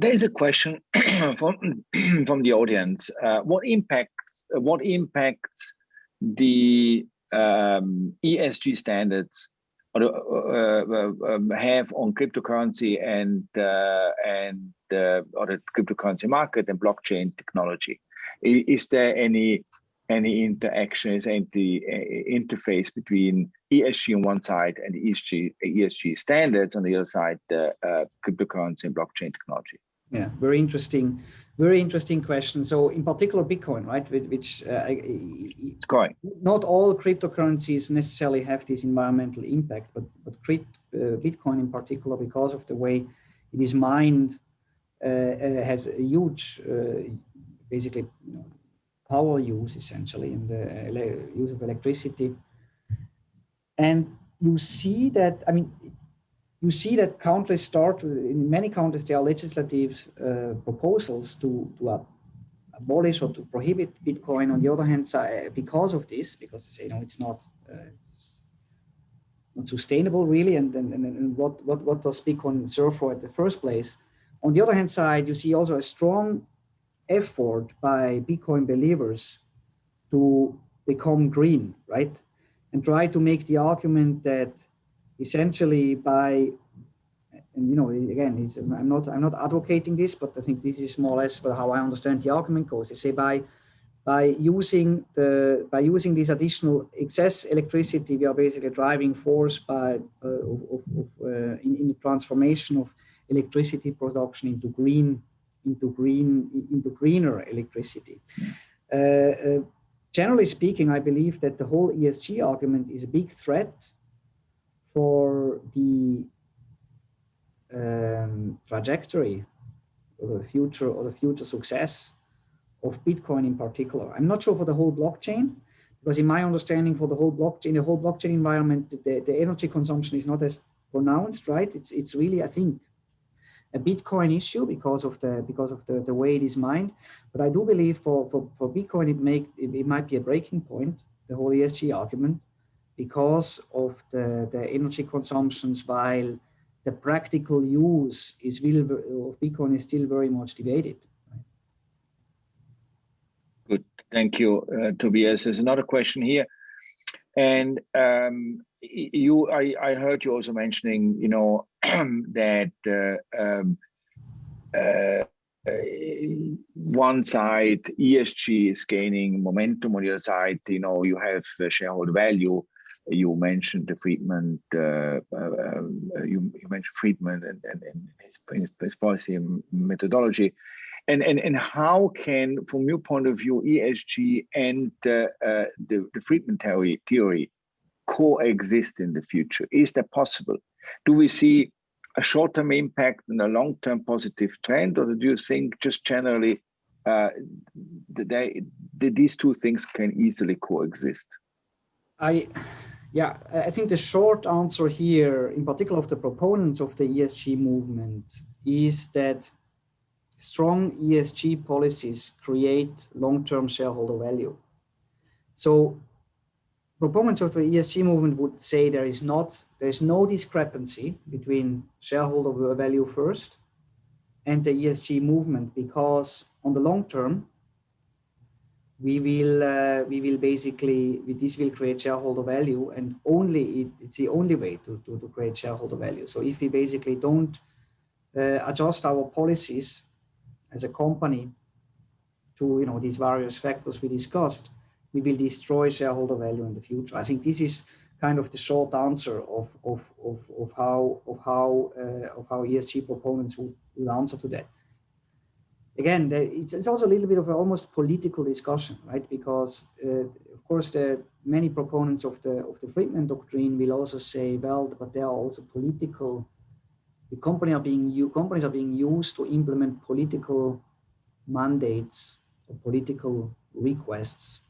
There is a question from the audience. What impacts the ESG standards have on cryptocurrency and the cryptocurrency market and blockchain technology? Is there any interaction, is any interface between ESG on one side and ESG standards on the other side, the cryptocurrency and blockchain technology? Yeah, very interesting question. So in particular, Bitcoin, right, which not all cryptocurrencies necessarily have this environmental impact, but Bitcoin in particular, because of the way it is mined, has a huge, basically, power use essentially in the use of electricity. And you see that, countries in many countries, there are legislative proposals to abolish or to prohibit Bitcoin. On the other hand side, because of this, because it's not sustainable really, and what does Bitcoin serve for at the first place? On the other hand side, you see also a strong effort by Bitcoin believers to become green, right? And try to make the argument that essentially again, I'm not advocating this, but I think this is more or less how I understand the argument goes. They say by using this additional excess electricity, we are basically a driving force in the transformation of electricity production into greener electricity. Generally speaking, I believe that the whole ESG argument is a big threat for the trajectory or the future success of Bitcoin in particular. I'm not sure for the whole blockchain, because in my understanding, for the whole blockchain environment, the energy consumption is not as pronounced, right? It's really, I think, a Bitcoin issue because of the way it is mined. But I do believe for Bitcoin, it might be a breaking point, the whole ESG argument, because of the energy consumptions, while the practical use of Bitcoin is still very much debated. Good, thank you, Tobias. There's another question here, and I heard you also mentioning, that one side ESG is gaining momentum, on the other side, you have shareholder value. You mentioned the Friedman. You mentioned Friedman and his policy and methodology, and how can, from your point of view, ESG and the Friedman theory coexist in the future? Is that possible? Do we see a short-term impact and a long-term positive trend, or do you think just generally these two things can easily coexist? I think the short answer here, in particular of the proponents of the ESG movement, is that strong ESG policies create long-term shareholder value. So proponents of the ESG movement would say there is no discrepancy between shareholder value first and the ESG movement, because on the long term, we will basically, this will create shareholder value, and it's the only way to create shareholder value. So if we basically don't adjust our policies as a company to these various factors we discussed, we will destroy shareholder value in the future. I think this is kind of the short answer of how ESG proponents will answer to that. Again, it's also a little bit of an almost political discussion, right? Because of course, the many proponents of the Friedman doctrine will also say, well, but there are also political. The companies are being used to implement political mandates or political requests,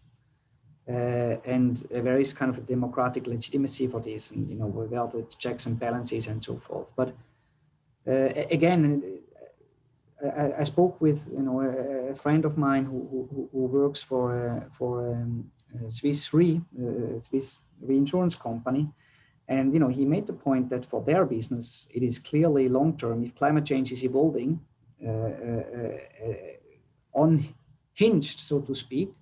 and there is kind of a democratic legitimacy for this, and without the checks and balances and so forth. But again, I spoke with a friend of mine who works for Swiss reinsurance company, and you he made the point that for their business it is clearly long term. If climate change is evolving, unhinged, so to speak,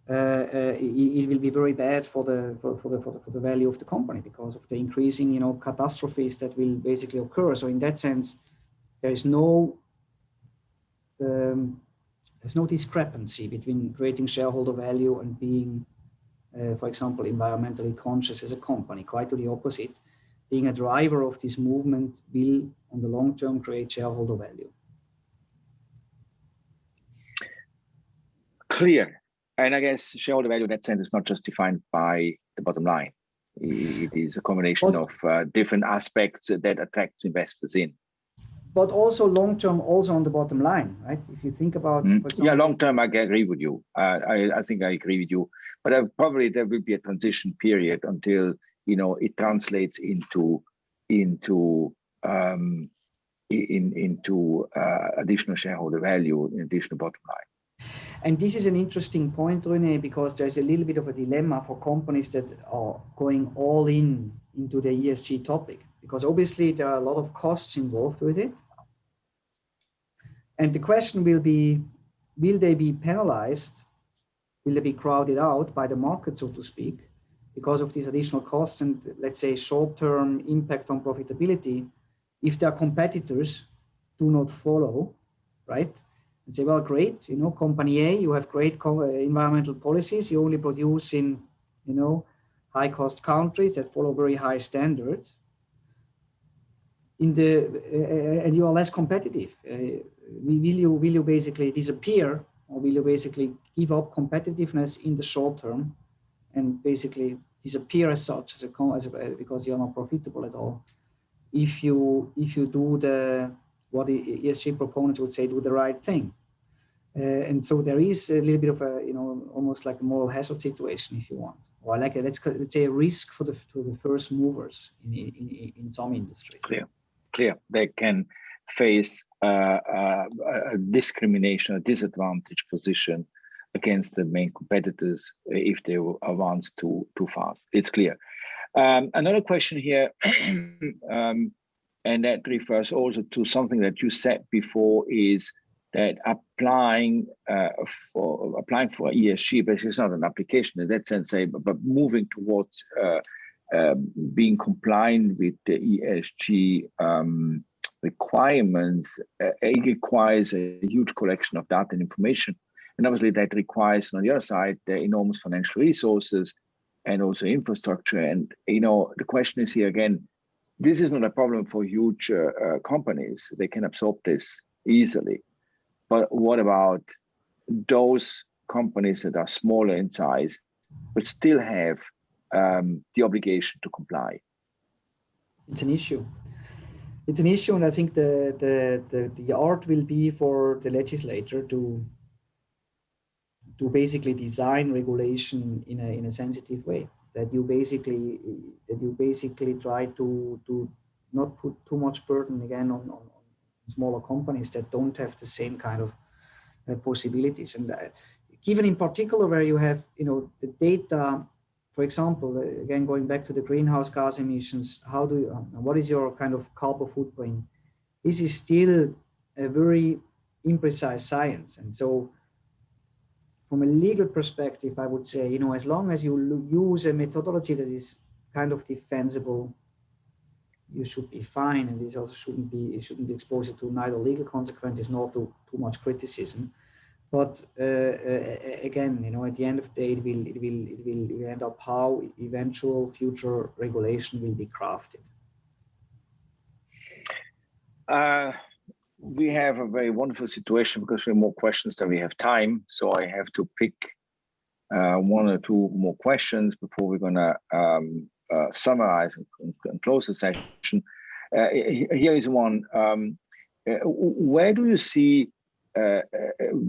it will be very bad for the value of the company because of the increasing catastrophes that will basically occur. So in that sense, there is there's no discrepancy between creating shareholder value and being, for example, environmentally conscious as a company. Quite to the opposite. Being a driver of this movement will, on the long term, create shareholder value. Clear. And I guess shareholder value in that sense is not just defined by the bottom line. It is a combination of different aspects that attracts investors in. But also long-term, also on the bottom line, right? If you think about, for example, yeah, long-term, I agree with you. I think I agree with you. But probably there will be a transition period until it translates into additional shareholder value, additional bottom line. And this is an interesting point, René, because there's a little bit of a dilemma for companies that are going all into the ESG topic, because obviously there are a lot of costs involved with it. And the question will be, will they be penalized? Will they be crowded out by the market, so to speak, because of these additional costs and, let's say, short-term impact on profitability if their competitors do not follow, right? And say, well, great, company A, you have great environmental policies. You only produce in, high-cost countries that follow very high standards. And you are less competitive. Will you basically disappear, or will you basically give up competitiveness in the short term and basically disappear as such because you're not profitable at all? If you do what the ESG proponents would say, do the right thing. And so there is a little bit of a, almost like a moral hazard situation, if you want, or like let's say a risk for the first movers in some industries. Clear. They can face a discrimination, a disadvantaged position against the main competitors if they advance too fast. It's clear. Another question here, and that refers also to something that you said before, is that applying for ESG, basically it's not an application in that sense, but moving towards being compliant with the ESG requirements, it requires a huge collection of data and information. And obviously that requires, on the other side, the enormous financial resources and also infrastructure. And, the question is here again, this is not a problem for huge companies. They can absorb this easily. But what about those companies that are smaller in size, but still have the obligation to comply? It's an issue. And I think the art will be for the legislator to basically design regulation in a sensitive way. That you basically try to not put too much burden again on smaller companies that don't have the same kind of possibilities. And given in particular where you have the data. For example, again, going back to the greenhouse gas emissions, what is your kind of carbon footprint? This is still a very imprecise science. And so from a legal perspective, I would say, as long as you use a methodology that is kind of defensible, you should be fine. And it also shouldn't be exposed to neither legal consequences nor to too much criticism. But again, at the end of the day, it will end up how eventual future regulation will be crafted. We have a very wonderful situation because we have more questions than we have time. So I have to pick one or two more questions before we're going to summarize and close the session. Here is one. Where do you see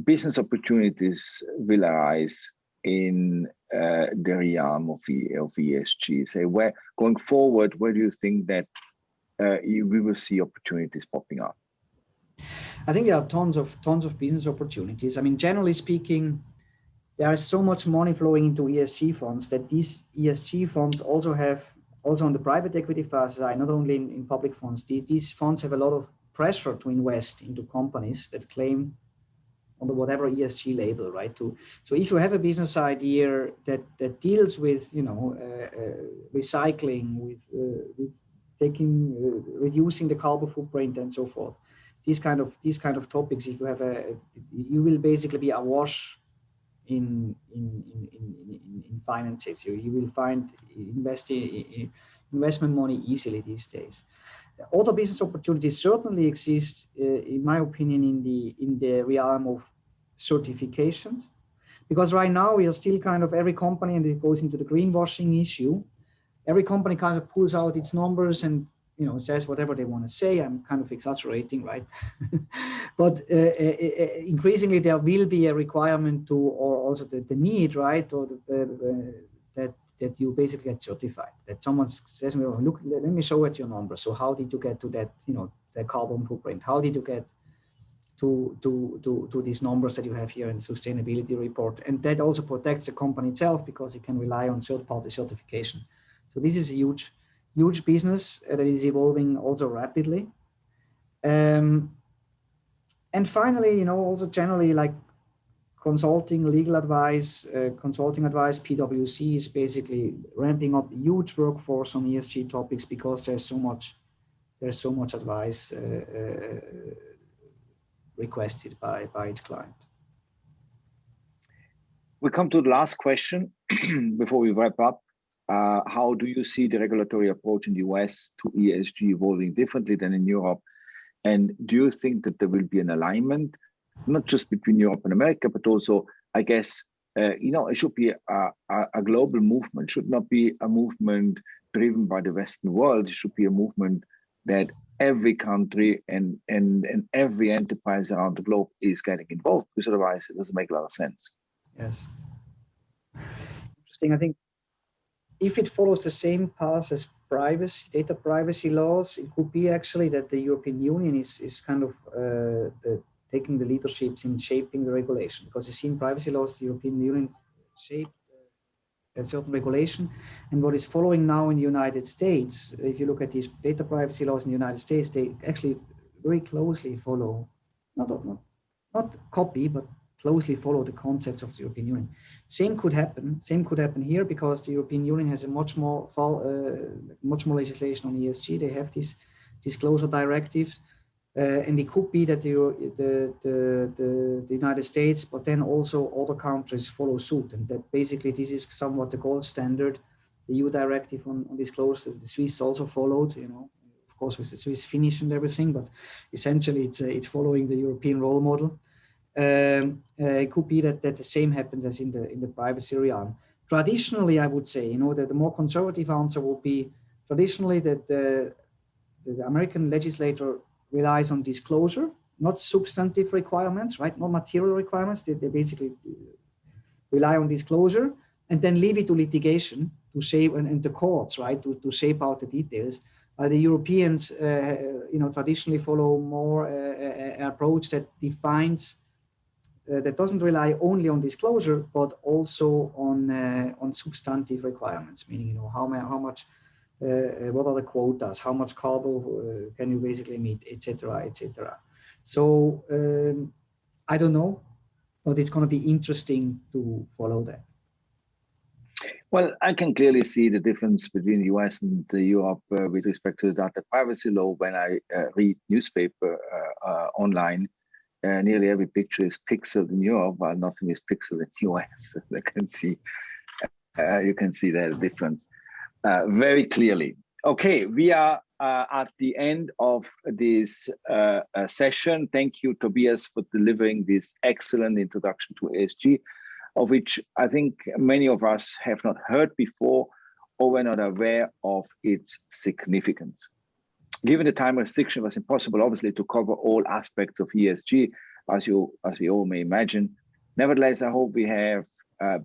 business opportunities will arise in the realm of ESG? Say, where going forward, where do you think that we will see opportunities popping up? I think there are tons of business opportunities. I mean, generally speaking, there is so much money flowing into ESG funds that these ESG funds also on the private equity side, not only in public funds, these funds have a lot of pressure to invest into companies that claim under whatever ESG label, right? So if you have a business idea that deals with, recycling, with taking, reducing the carbon footprint and so forth, these kind of topics, if you have you will basically be awash in finances. You will find investment money easily these days. Other business opportunities certainly exist, in my opinion, in the realm of certifications, because right now we are still kind of every company, and it goes into the greenwashing issue. Every company kind of pulls out its numbers and says whatever they want to say. I'm kind of exaggerating, right? But increasingly there will be a requirement to, or also the need, right, or that you basically get certified. That someone says, well, look, let me show you your numbers. So how did you get to that, the carbon footprint? How did you get to these numbers that you have here in the sustainability report? And that also protects the company itself because it can rely on third-party certification. So this is a huge business that is evolving also rapidly. And finally, also generally like consulting, legal advice, PwC is basically ramping up a huge workforce on ESG topics because there's so much advice requested by its client. We come to the last question before we wrap up. How do you see the regulatory approach in the US to ESG evolving differently than in Europe? And do you think that there will be an alignment, not just between Europe and America, but also, I guess, it should be a global movement. It should not be a movement driven by the Western world. It should be a movement that every country and every enterprise around the globe is getting involved, because otherwise it doesn't make a lot of sense. Yes. Interesting. I think if it follows the same path as data privacy laws, it could be actually that the European Union is kind of taking the leaderships in shaping the regulation, because you see in privacy laws, the European Union shaped a certain regulation. And what is following now in the United States, if you look at these data privacy laws in the United States, they actually very closely follow, not copy, but closely follow the concepts of the European Union. Same could happen here, because the European Union has a much more legislation on ESG. They have these disclosure directives, and it could be that the United States, but then also other countries follow suit, and that basically this is somewhat the gold standard. The EU directive on disclosure, the Swiss also followed, of course with the Swiss finish and everything, but essentially it's following the European role model. It could be that the same happens as in the privacy realm. Traditionally, I would say, that the more conservative answer would be traditionally that the American legislator relies on disclosure, not substantive requirements, right? Not material requirements. They basically rely on disclosure and then leave it to litigation to shape, and the courts, right, to shape out the details. The Europeans, traditionally follow more an approach that defines. That doesn't rely only on disclosure, but also on substantive requirements, meaning how much, what are the quotas, how much carbon can you basically meet, etc., etc. So I don't know, but it's going to be interesting to follow that. Well, I can clearly see the difference between the US and Europe with respect to the data privacy law when I read newspaper online. nearly every picture is pixeled in Europe, while nothing is pixeled in the US. You can see that difference very clearly. Okay, we are at the end of this session. Thank you, Tobias, for delivering this excellent introduction to ESG, of which I think many of us have not heard before or were not aware of its significance. Given the time restriction, it was impossible, obviously, to cover all aspects of ESG, as we all may imagine. Nevertheless, I hope we have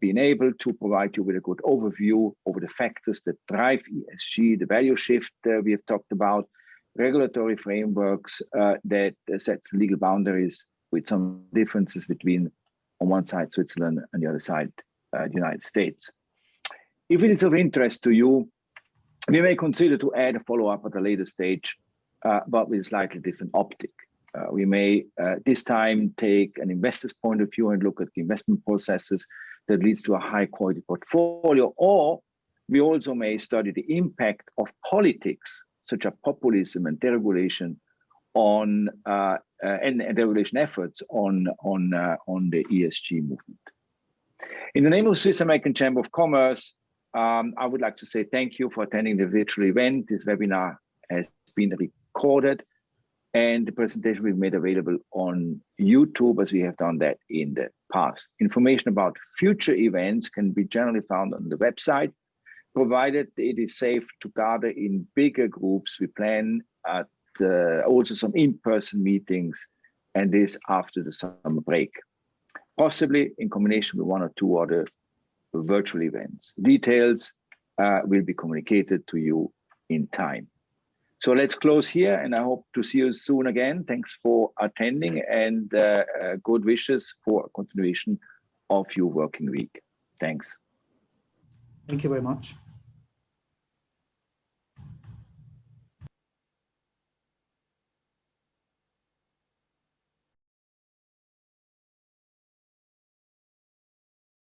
been able to provide you with a good overview over the factors that drive ESG, the value shift we have talked about, regulatory frameworks that sets legal boundaries with some differences between, on one side, Switzerland, and the other side, the United States. If it is of interest to you, we may consider to add a follow-up at a later stage, but with a slightly different optic. We may this time take an investor's point of view and look at the investment processes that leads to a high-quality portfolio, or we also may study the impact of politics, such as populism and deregulation, on and deregulation efforts on the ESG movement. In the name of Swiss American Chamber of Commerce, I would like to say thank you for attending the virtual event. This webinar has been recorded, and the presentation will be made available on YouTube, as we have done that in the past. Information about future events can be generally found on the website. Provided it is safe to gather in bigger groups, we plan at also some in-person meetings, and this after the summer break, possibly in combination with one or two other virtual events. Details will be communicated to you in time. So let's close here, and I hope to see you soon again. Thanks for attending, and good wishes for a continuation of your working week. Thanks. Thank you very much.